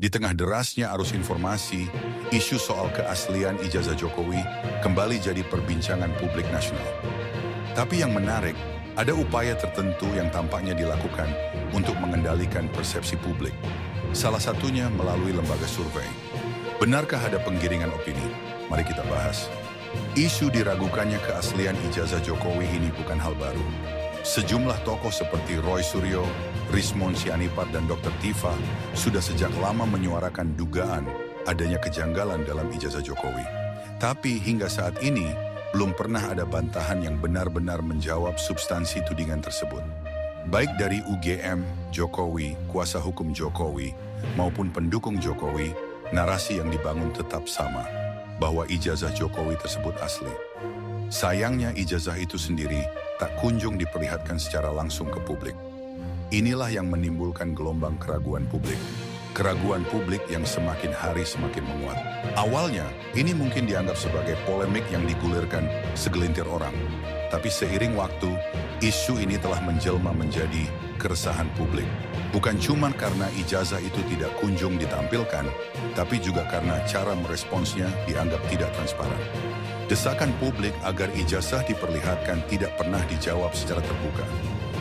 Di tengah derasnya arus informasi, isu soal keaslian ijazah Jokowi kembali jadi perbincangan publik nasional. Tapi yang menarik, ada upaya tertentu yang tampaknya dilakukan untuk mengendalikan persepsi publik. Salah satunya melalui lembaga survei. Benarkah ada penggiringan opini? Mari kita bahas. Isu diragukannya keaslian ijazah Jokowi ini bukan hal baru. Sejumlah tokoh seperti Roy Suryo, Rismon Sianipar, dan Dr. Tifa sudah sejak lama menyuarakan dugaan adanya kejanggalan dalam ijazah Jokowi. Tapi hingga saat ini, belum pernah ada bantahan yang benar-benar menjawab substansi tudingan tersebut. Baik dari UGM, Jokowi, kuasa hukum Jokowi, maupun pendukung Jokowi, narasi yang dibangun tetap sama, bahwa ijazah Jokowi tersebut asli. Sayangnya ijazah itu sendiri tak kunjung diperlihatkan secara langsung ke publik. Inilah yang menimbulkan gelombang keraguan publik. Keraguan publik yang semakin hari semakin menguat. Awalnya, ini mungkin dianggap sebagai polemik yang digulirkan segelintir orang. Tapi seiring waktu, isu ini telah menjelma menjadi keresahan publik. Bukan cuma karena ijazah itu tidak kunjung ditampilkan, tapi juga karena cara meresponsnya dianggap tidak transparan. Desakan publik agar ijazah diperlihatkan tidak pernah dijawab secara terbuka.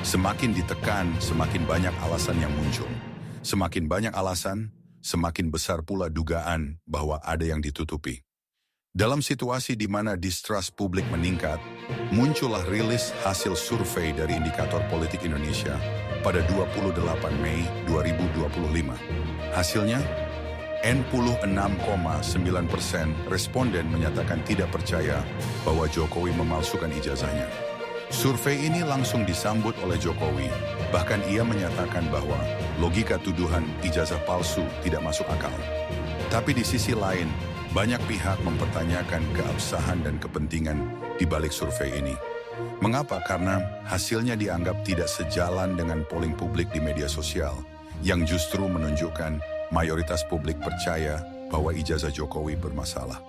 Semakin ditekan, semakin banyak alasan yang muncul. Semakin banyak alasan, semakin besar pula dugaan bahwa ada yang ditutupi. Dalam situasi di mana distrust publik meningkat, muncullah rilis hasil survei dari Indikator Politik Indonesia pada 28 Mei 2025. Hasilnya, 66,9% responden menyatakan tidak percaya bahwa Jokowi memalsukan ijazahnya. Survei ini langsung disambut oleh Jokowi, bahkan ia menyatakan bahwa logika tuduhan ijazah palsu tidak masuk akal. Tapi di sisi lain, banyak pihak mempertanyakan keabsahan dan kepentingan di balik survei ini. Mengapa? Karena hasilnya dianggap tidak sejalan dengan polling publik di media sosial, yang justru menunjukkan mayoritas publik percaya bahwa ijazah Jokowi bermasalah.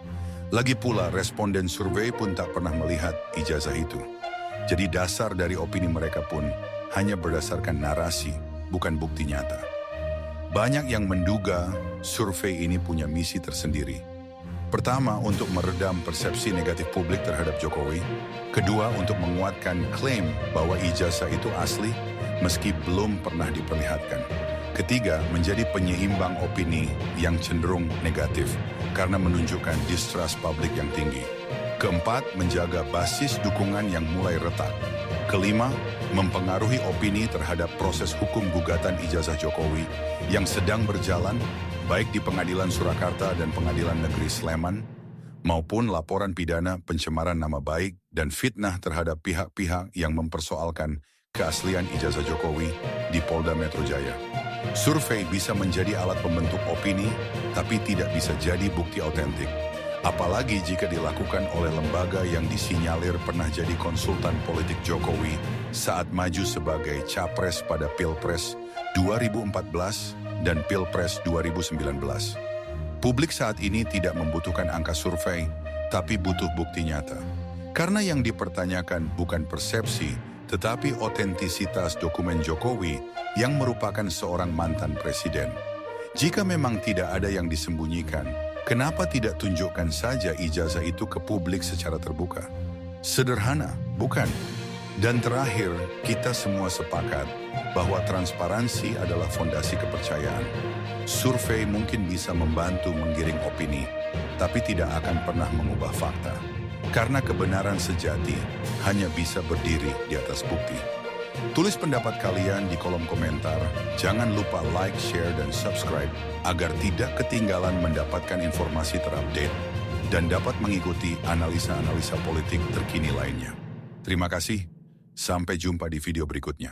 Lagi pula, responden survei pun tak pernah melihat ijazah itu. Jadi dasar dari opini mereka pun hanya berdasarkan narasi, bukan bukti nyata. Banyak yang menduga survei ini punya misi tersendiri. Pertama, untuk meredam persepsi negatif publik terhadap Jokowi. Kedua, untuk menguatkan klaim bahwa ijazah itu asli meski belum pernah diperlihatkan. Ketiga, menjadi penyeimbang opini yang cenderung negatif karena menunjukkan distrust publik yang tinggi. Keempat, menjaga basis dukungan yang mulai retak. Kelima, mempengaruhi opini terhadap proses hukum gugatan ijazah Jokowi yang sedang berjalan baik di Pengadilan Surakarta dan Pengadilan Negeri Sleman, maupun laporan pidana pencemaran nama baik dan fitnah terhadap pihak-pihak yang mempersoalkan keaslian ijazah Jokowi di Polda Metro Jaya. Survei bisa menjadi alat pembentuk opini, tapi tidak bisa jadi bukti autentik. Apalagi jika dilakukan oleh lembaga yang disinyalir pernah jadi konsultan politik Jokowi saat maju sebagai capres pada Pilpres 2014 dan Pilpres 2019. Publik saat ini tidak membutuhkan angka survei, tapi butuh bukti nyata. Karena yang dipertanyakan bukan persepsi, tetapi otentisitas dokumen Jokowi yang merupakan seorang mantan presiden. Jika memang tidak ada yang disembunyikan, kenapa tidak tunjukkan saja ijazah itu ke publik secara terbuka? Sederhana, bukan? Dan terakhir, kita semua sepakat bahwa transparansi adalah fondasi kepercayaan. Survei mungkin bisa membantu menggiring opini, tapi tidak akan pernah mengubah fakta. Karena kebenaran sejati hanya bisa berdiri di atas bukti. Tulis pendapat kalian di kolom komentar. Jangan lupa like, share, dan subscribe agar tidak ketinggalan mendapatkan informasi terupdate dan dapat mengikuti analisa-analisa politik terkini lainnya. Terima kasih. Sampai jumpa di video berikutnya.